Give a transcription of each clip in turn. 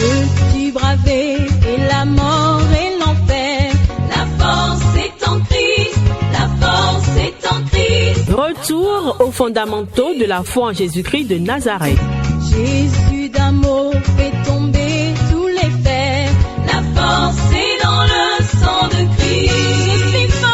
Veux-tu braver et la mort et l'enfer? La force est en Christ, la force est en Christ. Retour aux fondamentaux de la foi en Jésus-Christ de Nazareth. Jésus d'un mot fait tomber tous les fers. La force est dans le sang de Christ. Je suis fort.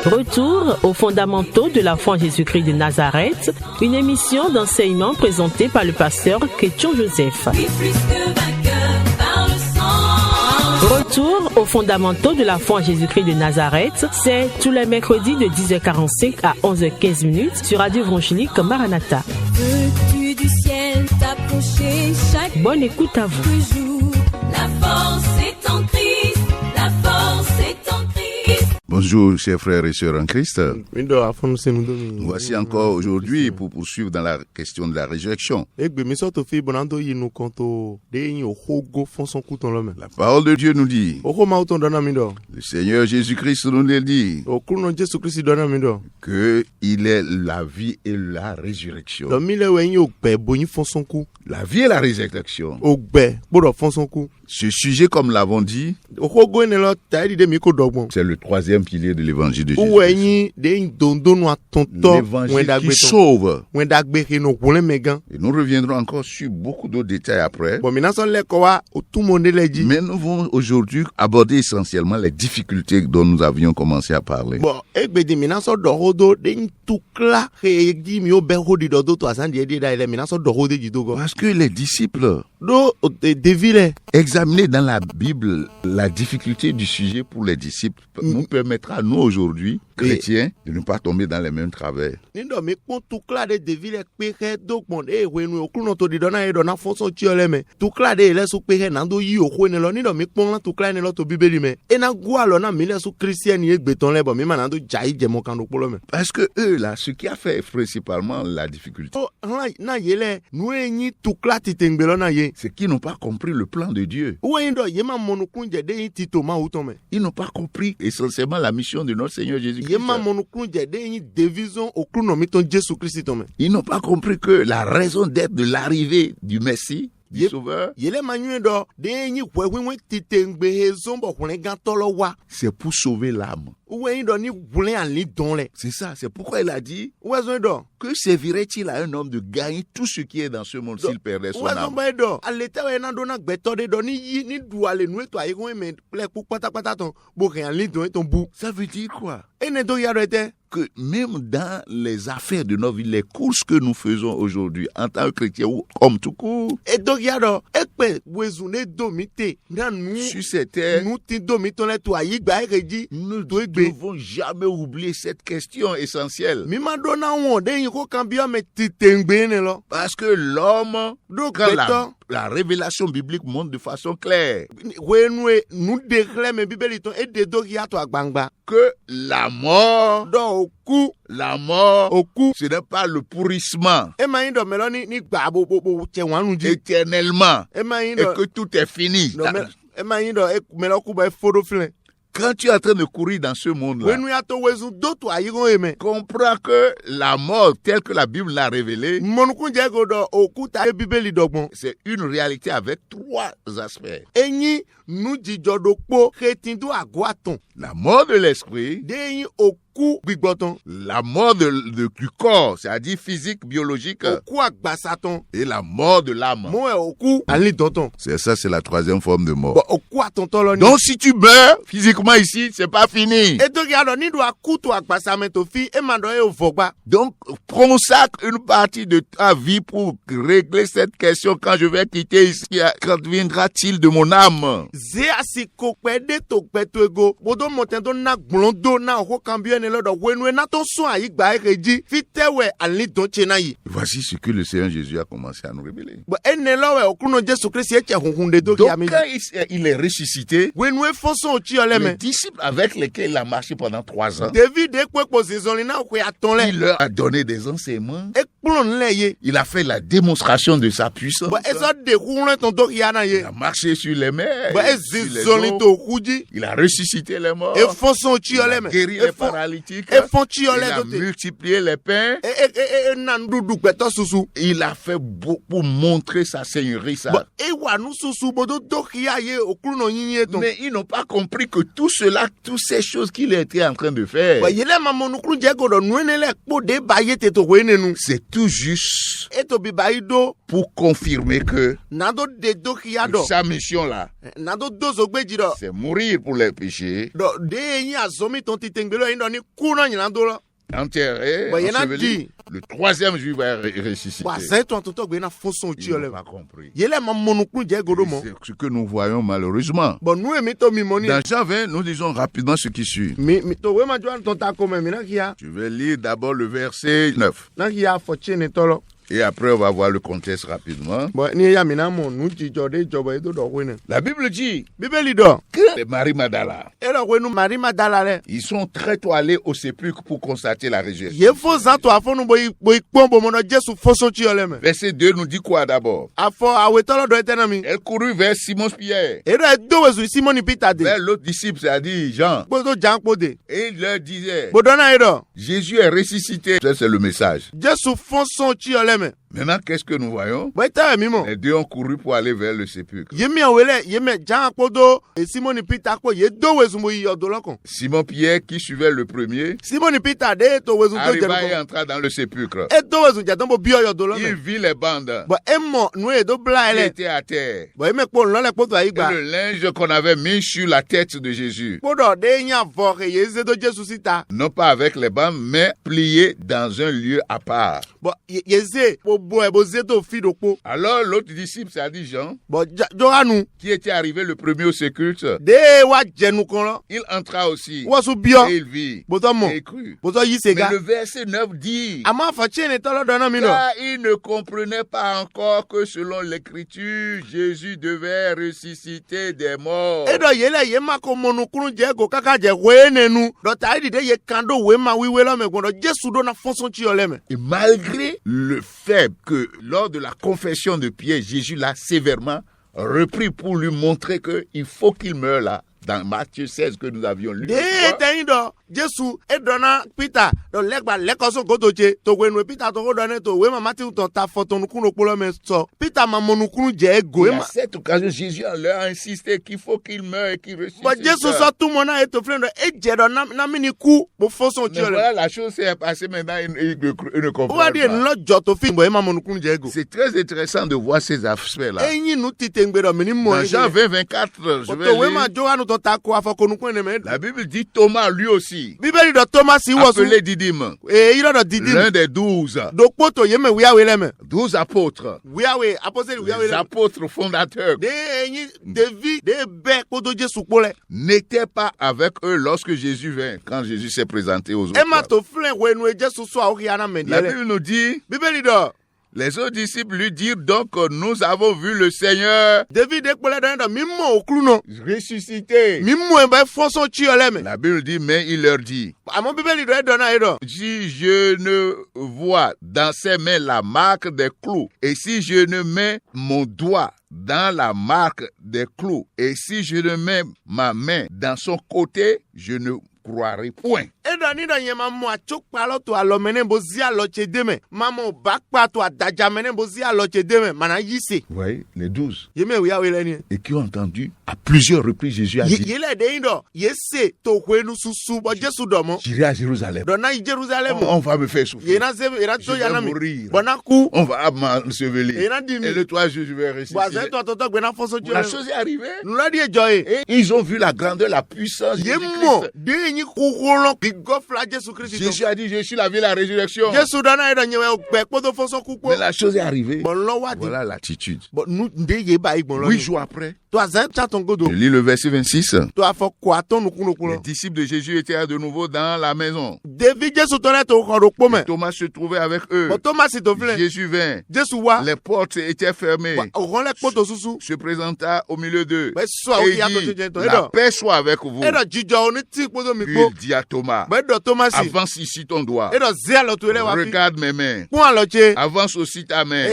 Retour aux fondamentaux de la foi en Jésus-Christ de Nazareth, une émission d'enseignement présentée par le pasteur Ketchon Joseph. Oui, plus que vainqueur par le sang. Retour aux fondamentaux de la foi en Jésus-Christ de Nazareth, c'est tous les mercredis de 10h45 à 11h15 sur Radio Évangélique Maranatha. Veux-tu du ciel t'approcher chaque Bonne écoute à vous. jour? La force est en Christ, la force est en Christ. Bonjour chers frères et sœurs en Christ. Voici encore aujourd'hui pour poursuivre dans la question de la résurrection. La parole de Dieu nous dit, le Seigneur Jésus-Christ nous le dit, qu'il est la vie et la résurrection. La vie et la résurrection. Ce sujet, comme l'avons dit, c'est le troisième pilier de l'évangile de Jésus. L'évangile qui sauve. Et nous reviendrons encore sur beaucoup d'autres détails après. Mais nous allons aujourd'hui aborder essentiellement les difficultés dont nous avions commencé à parler. Parce que les disciples examiner dans la Bible la difficulté du sujet pour les disciples nous permettra, nous aujourd'hui, chrétiens, de ne pas tomber dans les mêmes travers. Parce que eux là, ce qui a fait principalement la difficulté, c'est qu'ils n'ont pas compris le plan de Dieu. Ils n'ont pas compris essentiellement la mission de notre Seigneur Jésus-Christ. Ils n'ont pas compris que la raison d'être de l'arrivée du Messie, du Sauveur, c'est pour sauver l'âme. C'est ça, c'est pourquoi il a dit que servirait-il à un homme de gagner tout ce qui est dans ce monde s'il perdait son âme. Ça veut dire quoi? Que même dans les affaires de nos vies, les courses que nous faisons aujourd'hui en tant que chrétiens ou comme tout court, sur cette terre, nous ne devons jamais oublier cette question essentielle. Parce que l'homme, quand la révélation biblique montre de façon claire que la mort, ce n'est pas le pourrissement éternellement et que tout est fini. Quand tu es en train de courir dans ce monde-là, comprends que la mort telle que la Bible l'a révélée, c'est une réalité avec trois aspects. La mort de l'esprit, la mort du corps, c'est-à-dire physique, biologique, et la mort de l'âme. C'est ça, c'est la troisième forme de mort. Donc si tu meurs physiquement ici, c'est pas fini. Donc consacre une partie de ta vie pour régler cette question. Quand je vais quitter ici, qu'adviendra-t-il de mon âme? Voici ce que le Seigneur Jésus a commencé à nous révéler. Donc quand il est ressuscité, les disciples avec lesquels il a marché pendant 3 ans, il leur a donné des enseignements Il a fait la démonstration de sa puissance. Il a marché sur les mers, sur les eaux. Il a ressuscité les morts. Il a guéri les paralytiques. Il a multiplié les pains. Il a fait beaucoup pour montrer sa seigneurie. Mais ils n'ont pas compris que tout cela, toutes ces choses qu'il était en train de faire, c'est tout juste pour confirmer que sa mission là, c'est mourir pour les péchés, enterré, enseveli. Le troisième jour va ressusciter. Ils n'ont pas compris. C'est ce que nous voyons malheureusement. Dans Jean 20, nous disons rapidement ce qui suit. Je vais lire d'abord le verset 9. Et après, on va voir le contexte rapidement. La Bible dit que les Marie Magdala, ils sont très tôt allés au sépulcre pour constater la résurrection. Verset 2 nous dit quoi d'abord? Elle courut vers Simon-Pierre, vers l'autre disciple, c'est-à-dire Jean. Et il leur disait, Jésus est ressuscité. Ça, c'est le message. Maintenant, qu'est-ce que nous voyons? Les deux ont couru pour aller vers le sépulcre. Simon-Pierre, qui suivait le premier, arriva et entra dans le sépulcre. Il vit les bandes qui étaient à terre. Et le linge qu'on avait mis sur la tête de Jésus. Non pas avec les bandes, mais plié dans un lieu à part. Alors l'autre disciple, c'est-à-dire Jean, qui était arrivé le premier au sépulcre, il entra aussi et il vit et crut. Mais le verset 9 dit, car il ne comprenait pas encore que selon l'écriture, Jésus devait ressusciter des morts. Et malgré le fait que lors de la confession de Pierre, Jésus l'a sévèrement repris pour lui montrer qu'il faut qu'il meure là. Dans Matthieu 16 que nous avions lu. À cette occasion, Jésus leur a insisté qu'il faut qu'il meure et qu'il ressuscite. Mais voilà, la chose s'est passée maintenant, il ne comprend pas. C'est très intéressant de voir ces aspects-là. Dans Jean 20, 24, je vais lire. La Bible dit Thomas lui aussi, appelé Didyme, l'un des 12. 12 apôtres. Les apôtres fondateurs n'étaient pas avec eux lorsque Jésus vint, quand Jésus s'est présenté aux autres. La Bible nous dit, les autres disciples lui dirent donc, nous avons vu le Seigneur ressuscité. La Bible dit, mais il leur dit, si je ne vois dans ses mains la marque des clous, et si je ne mets mon doigt dans la marque des clous, et si je ne mets ma main dans son côté, je ne croirai point. Oui, les 12. Et qui ont entendu à plusieurs reprises Jésus a dit, j'irai à Jérusalem. On va me faire souffrir. Je vais mourir. On va m'ensevelir. Et le troisième jour, je vais ressusciter. La chose est arrivée. Et ils ont vu la grandeur, la puissance de Jésus-Christ. Jésus a dit, je suis la vie et la résurrection. Mais la chose est arrivée. Voilà l'attitude. 8 jours après, je lis le verset 26. Les disciples de Jésus étaient de nouveau dans la maison. Et Thomas se trouvait avec eux. Jésus vint. Les portes étaient fermées. Se présenta au milieu d'eux. Et il dit, la paix soit avec vous. Il dit à Thomas, avance ici ton doigt. Regarde mes mains. Avance aussi ta main. Et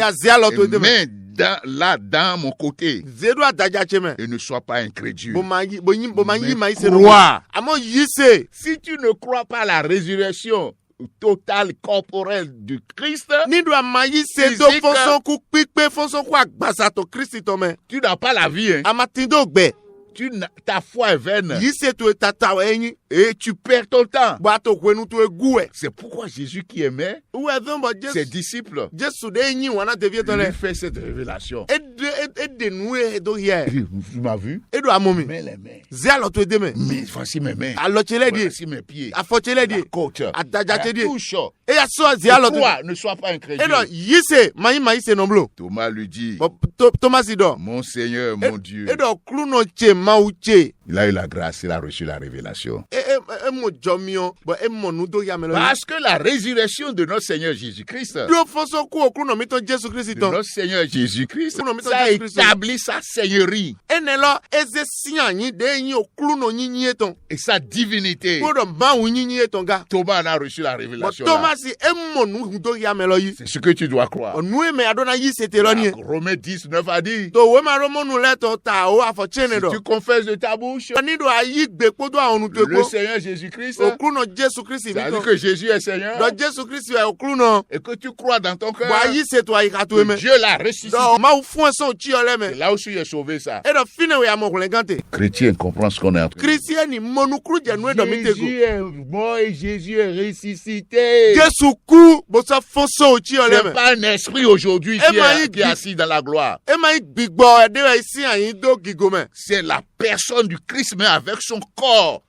mets dans mon côté. Et ne sois pas incrédule. Mais crois. Si tu ne crois pas à la résurrection totale corporelle du Christ, tu n'as pas la vie. Ta foi est vaine. Et tu perds ton temps. C'est pourquoi Jésus qui aimait ses disciples, il fait cette révélation. Tu m'as vu? Mets les mains. Mais voici mes mains. Voici mes pieds. La côte. La touche. Toi, ne sois pas incrédule. Thomas lui dit, mon Seigneur, mon Dieu. Il a eu la grâce, il a reçu la révélation. Parce que la résurrection de notre Seigneur Jésus-Christ, ça a établi sa seigneurie et sa divinité. Thomas a reçu la révélation. C'est ce que tu dois croire. Romains 10, 9 a dit, si tu confesses de ta bouche le Seigneur Jésus-Christ, c'est-à-dire que Jésus est Seigneur, et que tu crois dans ton cœur que Dieu l'a ressuscité, c'est là où tu es sauvé. Ça, chrétien comprend ce qu'on est en train de dire. Jésus est mort et Jésus est ressuscité. C'est pas un esprit aujourd'hui qui est assis dans la gloire. C'est la personne du Christ, mais avec son corps,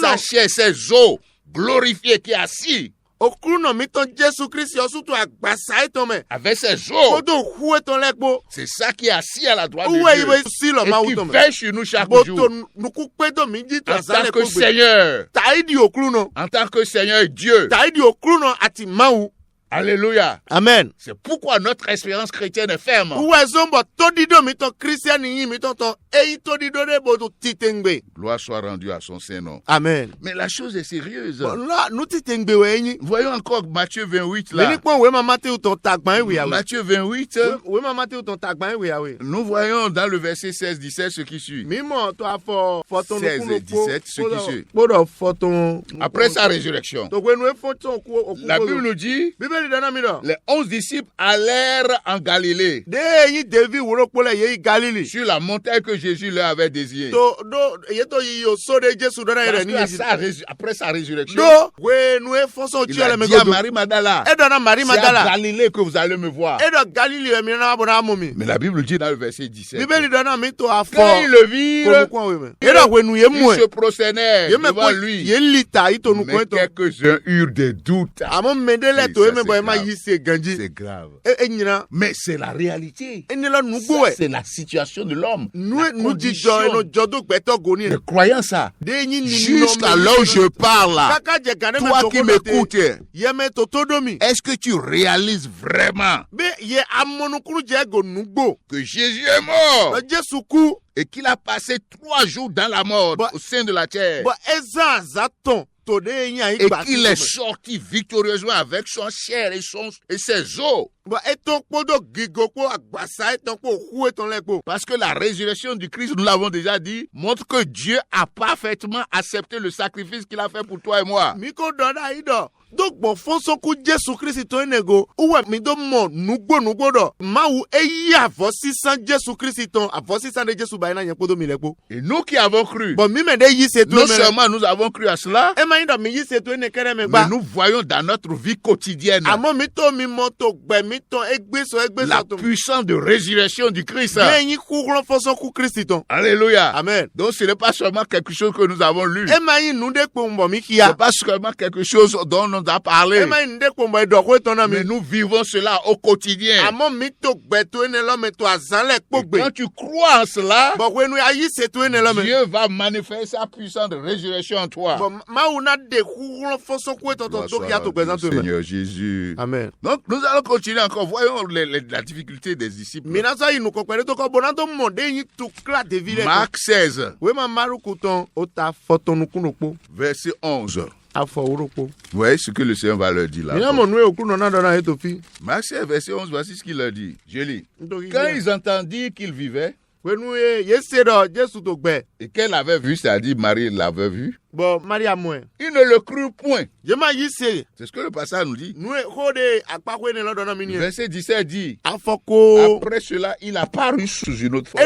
sa chair, ses os glorifiés, qui est assis. Avec ses os. C'est ça qui est assis à la droite de Dieu et qui veille sur nous chaque jour. En tant que Seigneur. En tant que Seigneur Dieu. Alléluia. Amen. C'est pourquoi notre espérance chrétienne est ferme. Gloire soit rendue à son Saint-Nom. Amen. Mais la chose est sérieuse. Voyons encore Matthieu 28 là. Matthieu 28. Nous voyons dans le verset 16-17 ce qui suit. 16 et 17 ce qui suit. Après sa résurrection. La Bible nous dit, les 11 disciples allèrent en Galilée, sur la montagne que Jésus leur avait désignée. Après sa résurrection, il a dit à Marie-Madala, c'est à Galilée que vous allez me voir. Mais la Bible dit dans le verset 17, quand ils le virent, ils se prosternèrent devant lui. Mais quelques-uns eurent des doutes. C'est grave. Mais c'est la réalité. Ça, c'est la situation de l'homme. Mais croyant ça, jusqu'à là où je parle là, toi qui m'écoutes, est-ce que tu réalises vraiment que Jésus est mort et qu'il a passé 3 jours dans la mort au sein de la terre et qu'il est sorti victorieusement avec son chair et ses os? Parce que la résurrection du Christ, nous l'avons déjà dit, montre que Dieu a parfaitement accepté le sacrifice qu'il a fait pour toi et moi. Et nous qui avons cru, non seulement nous avons cru à cela, mais nous voyons dans notre vie quotidienne la puissance de résurrection du Christ. Alléluia. Amen. Donc ce n'est pas seulement quelque chose que nous avons lu. Ce n'est pas seulement quelque chose dont nous a parlé. Mais nous vivons cela au quotidien. Et quand tu crois en cela, Dieu va manifester sa puissance de résurrection en toi. Seigneur Jésus. Amen. Donc nous allons continuer encore. Voyons la difficulté des disciples. Marc 16. Verset 11. Vous voyez ce que le Seigneur va leur dire là. Marc 16, verset 11, voici ce qu'il leur dit. Je lis. Quand ils entendirent qu'il vivait, et qu'elle avait vu, c'est-à-dire Marie l'avait vu, ils ne le crurent point. C'est ce que le passage nous dit. Verset 17 dit, après cela, il apparut sous une autre forme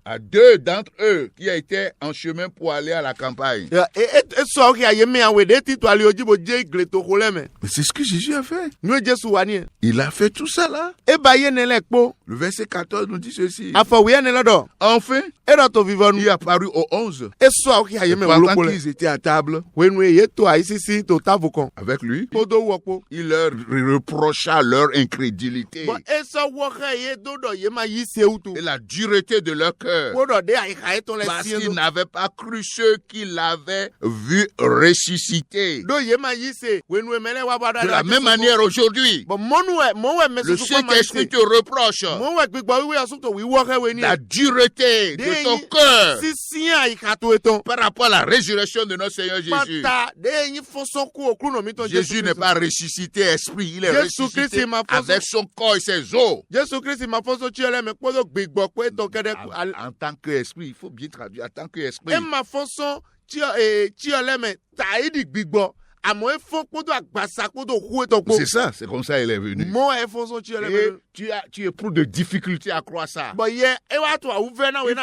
à deux d'entre eux qui étaient en chemin pour aller à la campagne. Mais c'est ce que Jésus a fait. Il a fait tout ça là. Le verset 14 nous dit ceci. Enfin, il est apparu aux 11. Et pendant qu'ils étaient à table avec lui, il leur reprocha leur incrédulité et la dureté de leur cœur, parce qu'ils n'avaient pas cru ceux qui l'avaient vu ressusciter. De la même manière aujourd'hui, le Saint-Esprit te reproche la dureté de ton cœur par rapport à la résurrection de notre Seigneur Jésus. Jésus n'est pas ressuscité esprit, il est ressuscité avec son corps et ses os. En tant qu'esprit, il faut bien traduire, en tant qu'esprit. C'est ça, c'est comme ça il est venu. Et tu éprouves de difficultés à croire ça. Il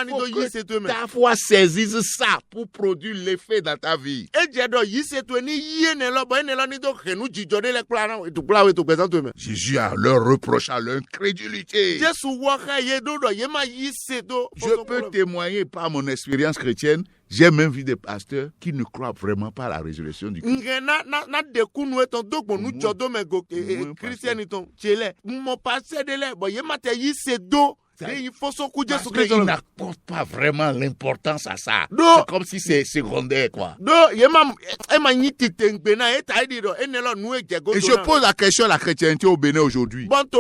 faut que ta foi saisisse ça pour produire l'effet dans ta vie. Jésus a leur reproché à leur incrédulité. Je peux témoigner par mon expérience chrétienne. J'ai même vu des pasteurs qui ne croient vraiment pas à la résurrection du Christ. Parce qu'ils n'accordent pas vraiment l'importance à ça. C'est comme si c'est secondaire, quoi. Et je pose la question à la chrétienté au Bénin aujourd'hui. Pourquoi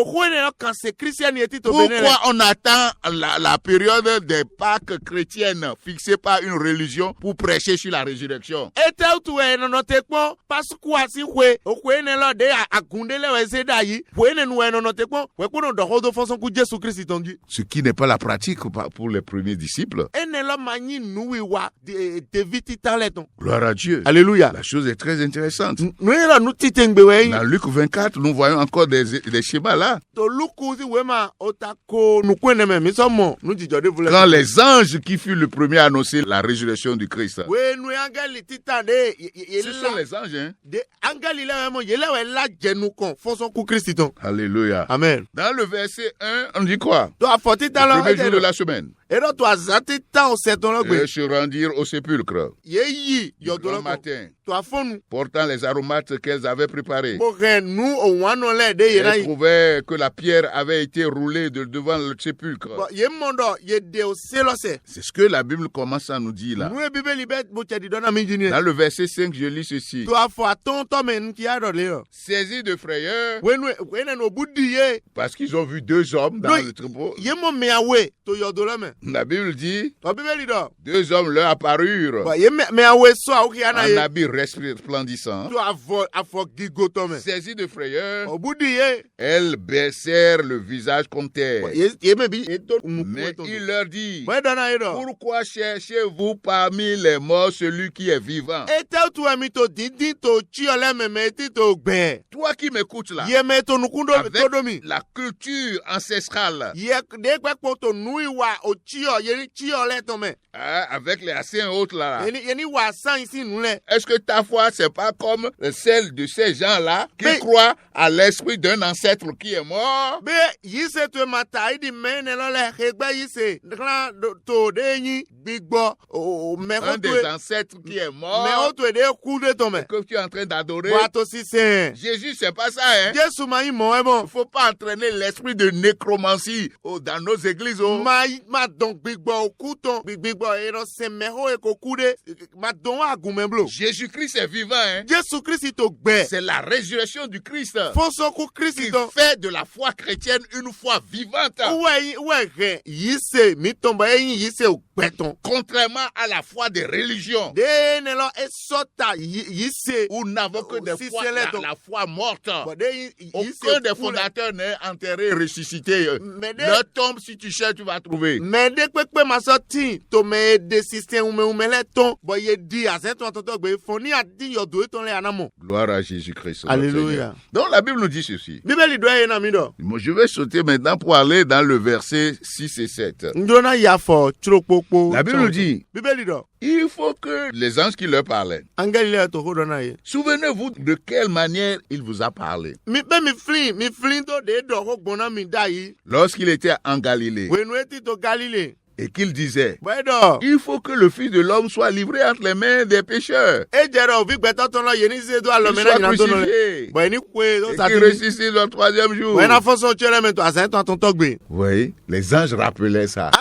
on attend la période des Pâques chrétiennes fixée par une religion pour prêcher sur la résurrection? Ce qui n'est pas la pratique pour les premiers disciples. Gloire à Dieu. Alléluia. La chose est très intéressante. Dans Luc 24, nous voyons encore des schémas là. Quand les anges qui furent le premier à annoncer la résurrection du Christ. Ce sont les anges, hein? Alléluia. Amen. Dans le verset 1, on dit quoi? Le premier jour de la semaine. Et se rendirent au sépulcre le grand matin, portant les aromates qu'elles avaient préparés. Elles trouvaient que la pierre avait été roulée devant le sépulcre. C'est ce que la Bible commence à nous dire là. Dans le verset 5, je lis ceci. Saisis de frayeur, parce qu'ils ont vu deux hommes dans le troupeau. La Bible dit, deux hommes leur apparurent en habits resplendissants. Saisis de frayeur, elles baissèrent le visage comme terre. Mais il leur dit, pourquoi cherchez-vous parmi les morts celui qui est vivant? Toi qui m'écoutes là, avec la culture ancestrale, avec les accents autres là. Yeni wa san ici nous le. Est-ce que ta foi c'est pas comme celle de ces gens-là qui croient à l'esprit d'un ancêtre qui est mort? Be yise to mata idi mene lo le regba yise gran to de yin gbigbo o me Un des ancêtres qui est mort. Me o to de ku de to me. Que tu es en train d'adorer. Wa si c'est Jésus c'est pas ça hein. Jésus ma mo e bon. Faut pas entraîner l'esprit de nécromancie dans nos églises. Ma donc gbigbo ku ton gbigbo e no se me ho e ko ku de ma don agun blo. Jésus-Christ est vivant hein. Jésus-Christ to gbe. C'est la résurrection du Christ. Fonso ku Christ qui fait de la foi chrétienne une foi vivante. Ouais, yise mi tomba yin yise o gbeton. Contrairement à la foi des religions. De ne lo e sota yise où n'avons que des foi, la foi morte. Aucun des fondateurs n'est enterré, ressuscité. Leur tombe, si tu cherches, tu vas trouver. Mais dès que ma sortie, tu mets des systèmes où me les ton, boye dit à cet entendeur, foni a dit yo doit ton les anamo. Gloire à Jésus-Christ. Alléluia. Donc la Bible nous dit ceci. Bible doit y namido. Moi, je vais sauter maintenant pour aller dans le verset 6 et 7. Ndona ya fo chropopo. La Bible nous dit. Bible do. Il faut que les anges qui leur parlaient. Souvenez-vous de quelle manière il vous a parlé. Lorsqu'il était en Galilée. Et qu'il disait, il faut que le Fils de l'homme soit livré entre les mains des pécheurs. Il soit crucifié. Et qu'il ressuscite le 3e jour. Oui, les anges rappelaient ça.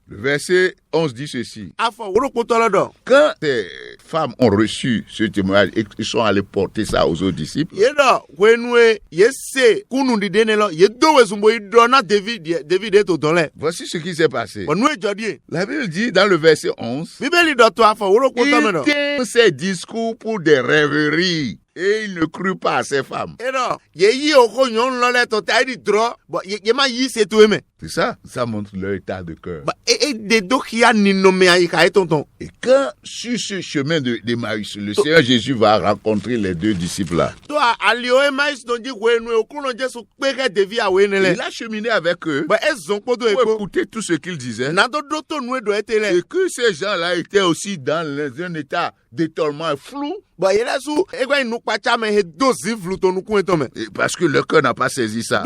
Le verset 11 dit ceci. Quand ces femmes ont reçu ce témoignage et qu'ils sont allés porter ça aux autres disciples, voici ce qui s'est passé. La Bible dit dans le verset 11, il tient ses discours pour des rêveries. Et il ne crut pas à ces femmes. C'est ça, ça montre leur état de cœur. Et quand sur ce chemin d'Emmaüs, le Seigneur Jésus va rencontrer les deux disciples là. Il a cheminé avec eux pour écouter tout ce qu'ils disaient. Et que ces gens-là étaient aussi dans un état d'étonnement flou. Parce que leur cœur n'a pas saisi ça.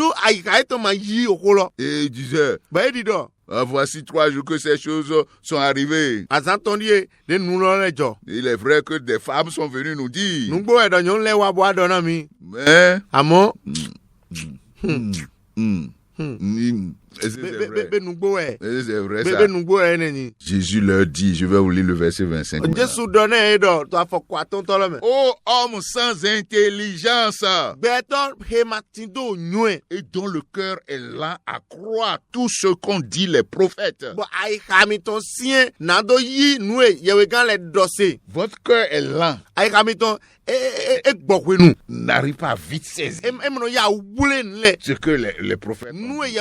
Et il disait, voici 3 jours que ces choses sont arrivées. Il est vrai que des femmes sont venues nous dire. Mais c'est vrai ça. Jésus leur dit, je vais vous lire le verset 25. Ô homme sans intelligence, et dont le cœur est lent à croire tout ce qu'ont dit les prophètes. Votre cœur est lent. N'arrive pas à vite saisir ce que les prophètes ont dit.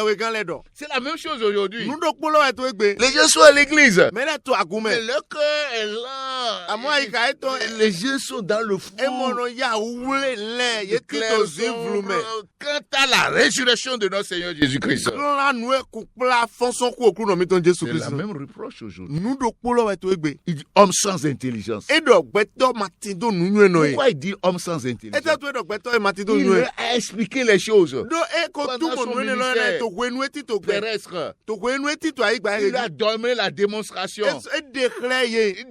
C'est la même chose aujourd'hui. Les gens sont à l'église, mais leur cœur est lent. Les gens sont dans le flou. Quant à la résurrection de notre Seigneur Jésus-Christ, c'est la même reproche aujourd'hui. Il dit homme sans intelligence. Pourquoi il dit homme sans intelligence? Il a expliqué les choses. Pendant son ministère terrestre, il a donné la démonstration. Il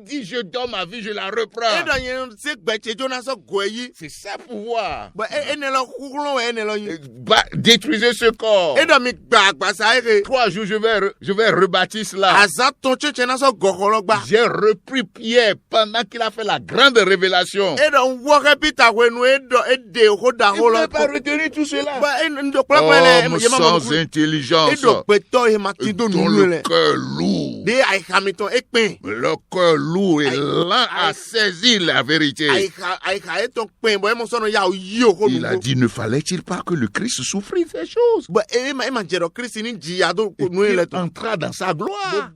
dit je donne ma vie, je la reprends. C'est ça pouvoir. Détruisez ce corps. 3 jours je vais rebâtir cela. J'ai repris Pierre pendant qu'il a fait la grande révélation. Il ne peut pas retenir tout cela. Homme sans intelligence, dont le cœur lourd. Le cœur lourd est lent à saisir la vérité. Il a dit, ne fallait-il pas que le Christ souffrit ces choses et qu'il entra dans sa gloire?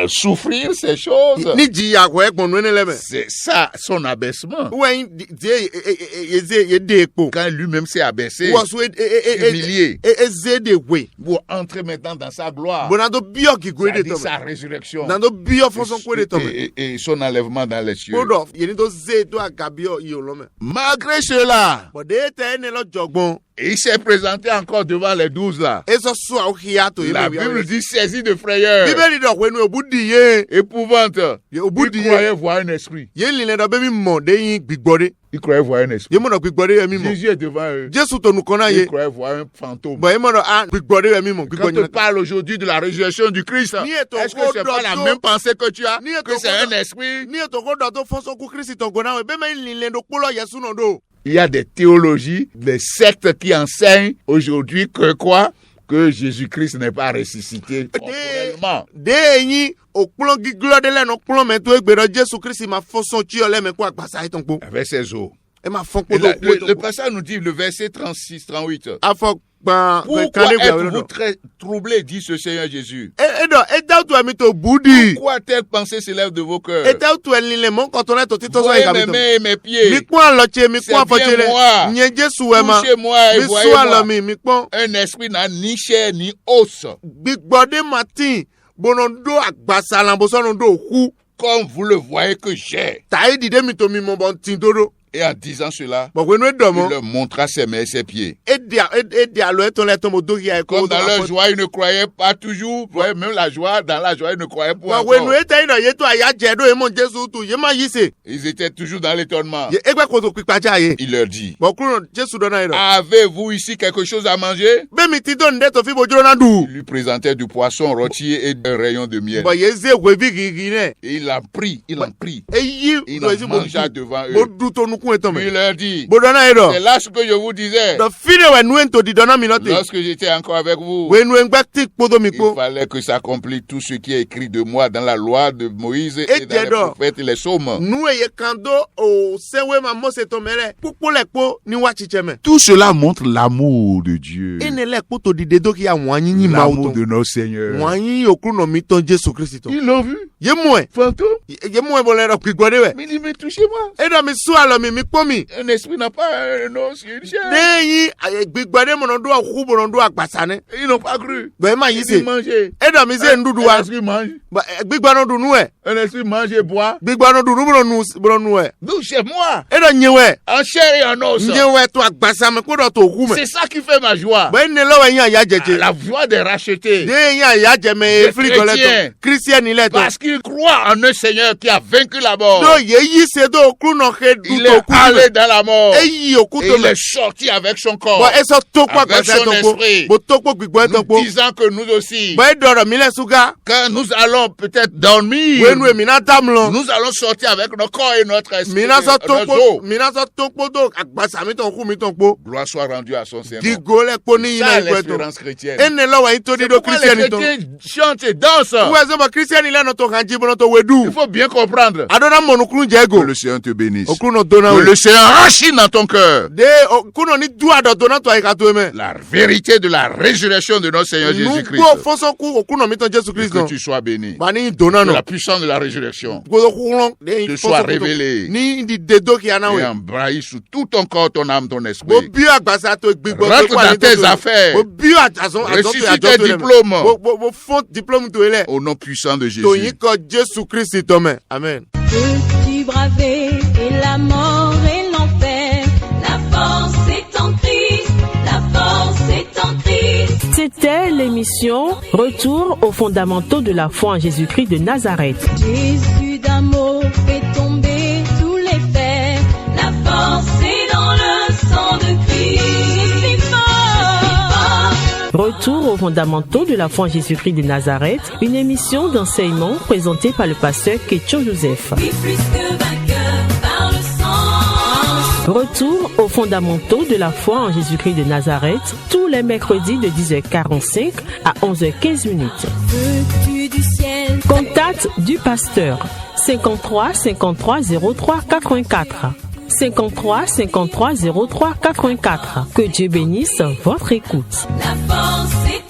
souffrir ces choses. Ni jìyà ko egbon nu enele me. C'est ça son abaissement. Ouais ye de epo. Quand lui-même s'est abaissé, Wo so humilié, ze de we. pour entrer maintenant dans sa gloire, Bonando bio ki ko de c'est-à-dire to. sa résurrection Nando bio fonson ko de to me. et son enlèvement dans les cieux. Bodo ye ni to ze to agabio iyo lo me. Malgré cela, Bode te ne lo jogbon. il s'est présenté encore devant les 12 là. Eso so a ohia to La Bible dit saisi de frayeur, Bibeli do we nu obudi ye. épouvante. Ye Il obudi croyait ye. voir un esprit. Ye lile do be mi mo de yin gbigbore. Il croyait voir un esprit. Ye mo do gbigbore ye mi mo. Jésus est devant eux. Jesu to nu kona Il ye. croyait voir un fantôme. Bo ye mo do a gbigbore ye mi mo. Quand on parle aujourd'hui de la résurrection du Christ, Ni eto est-ce que c'est kodo pas la do- même pensée que tu as, Ni eto que c'est kodo- un esprit? Ni to ko do to fonson ku Kristi to gona we be me lile do polo Yesu no do. Il y a des théologies, des sectes qui enseignent aujourd'hui que quoi? Que Jésus-Christ n'est pas ressuscité corporellement. De yin okpulon giglo de le no okpulon me to egbe do Jesu Kristi ma fonson ti ole me ko agbasa iton po. Avec ses os. E ma fon Et po do le passage nous dit, le verset 36-38. afọ gban Pourquoi kane gbe êtes-vous do. très troublés, dit ce Seigneur Jésus? E da tu ami to budi. Pourquoi telle pensée s'élève de vos cœurs? E da tu lile mon quand on est to tito so Voyez e mes gabi to. mains et mes pieds. Mi pon aloche mi C'est pon afọche bien moi. le. Nye Jesu we ma. Touchez-moi et Mi so voyez-moi. alo mi pon. Un esprit n'a ni chair ni os. Gbigbode matin bonondo agbasa lambo so no do ku. Comme vous le voyez que j'ai. Tai dide mi to mi mo bon tin dodo. Et en disant cela, Bo we no do mo. il leur montra ses mains et ses pieds. E di alo e ton le ton mo do ya e ko. Comme dans leur joie, ils ne croyaient pas toujours. Vous voyez, même la joie, dans la joie, ils ne croyaient pas Wa we no encore. e tai no ye to aya je do e mo Jesu tu ye ma yi se. Ils étaient toujours dans l'étonnement. Ye egbe ko to pipa ja ye. Il leur dit, Bo kuro Jesu do na ye do. avez-vous ici quelque chose à manger? Be mi ti do nde to fi bojoro na du. Il lui présentait du poisson rôti et un rayon de miel. Bo ye ze we vi gigi ne. Et il en prit, E yi Il do en ezi bo mangea devant Bo eux. du to nu kun e ton Puis me. il leur dit, Bodo na ye do. c'est là ce que je vous disais. Do fine we nu ento di do na mi no te. Lorsque j'étais encore avec vous, We nu engba ti podo mi il ko. fallait que s'accomplisse tout ce qui est écrit de moi dans la loi de Moïse et Et dans les Dieu. prophètes et les psaumes. Nu e ye kando o sewe ma mo se to mere. Pupo le po ni wa chiche me. Tout cela montre l'amour de Dieu, Ene le po to di de do ki ya wan yin ma l'amour o de ton. notre Seigneur. Wan yin okru no mi ton Jesu Kristi ton. Ils l'ont vu, Ye mo e. fantôme. Ye mo e bo le do gbigbode we. Mais il dit, mais touchez-moi. E do mi so alo mi po mi. Un esprit n'a pas un os, une chair. De yin gbigbode mo no do ku bo no do agbasa ne. Ils n'ont pas cru. Be ma yi Ils disent se. manger. E do mi se ndudu Un wa. esprit mange. Gbigba no du nu e. Un esprit mange et boit. Gbigba no du nu bro nu e. Nous, chez moi, E do nyewe. en chair et en os. Nyewe to agbasa me ko do to ku me. C'est ça qui fait ma joie. Be ne lo we yin aya jeje. La joie des rachetés. De yin aya je me Des fri go le chrétiens. to. Christian ile to. Parce qu'ils croient en un Seigneur qui a vaincu la mort. Do ye yi se do okru no he du Il to est ku. allé dans la mort. E yi oku Et to il me. est sorti avec son corps. Bo e so to ku Avec agbasa son to po. esprit. Bo to ku gbigbo to po. Nous disant que nous aussi, Bo e do ro mi le suga. quand nous allons peut-être dormir, We nu e mi na dam lo. nous allons sortir avec nos corps et notre esprit. Mi na so to nos po. os. Mi na so to po do agbasa mi ton ku mi ton po. Gloire soit rendue à son Seigneur. Di go le po ni yin Ça, na igwe to. l'espérance chrétienne. E ne lo we yin to di C'est do pourquoi Christian les to. chrétiens chantent et dansent. Uwe zo ma Christian ile no to kan jibo no to wedu. Il faut bien comprendre. Adona mo nu kun je Que go. le Seigneur te bénisse. Okru no dona Que we. le Seigneur rachine dans ton cœur De kuno ni du ado dona to ayika to eme. la vérité de la résurrection de notre Seigneur Jésus-Christ. Nugo fonso ku okuno mi ton Jesu Et Christ que no. tu sois béni. Ba ni dona Que no. la puissance de la résurrection Gozo kulon de te soit révélée ni di dedo ki ana et we. embrasse sous tout ton corps, ton âme, ton Bo esprit. bi agbasa to gbigbo Rentre dans tes affaires. Bo bi ajason Ressuscite tes diplômes. Bo font diplôme to ele. Au nom puissant de To yin Jésus. ko Jesu Christ to me. Amen. Peux-tu braver et la mort et l'enfer? La force est en Christ, la force est en Christ. C'était l'émission Retour aux fondamentaux de la foi en Jésus-Christ de Nazareth. Jésus d'amour fait tomber tous les fers. La force est dans le sang de Christ. Je suis fort. Retour aux fondamentaux de la foi en Jésus-Christ de Nazareth, une émission d'enseignement présentée par le pasteur Ketcho Joseph. Oui, plus que vainqueur par le sang. Retour aux fondamentaux de la foi en Jésus-Christ de Nazareth, tous les mercredis de 10h45 à 11h15 minutes. Veux-tu du ciel? Contact du pasteur 53 53 03 84. 53 53 03 84. Que Dieu bénisse votre écoute. La force est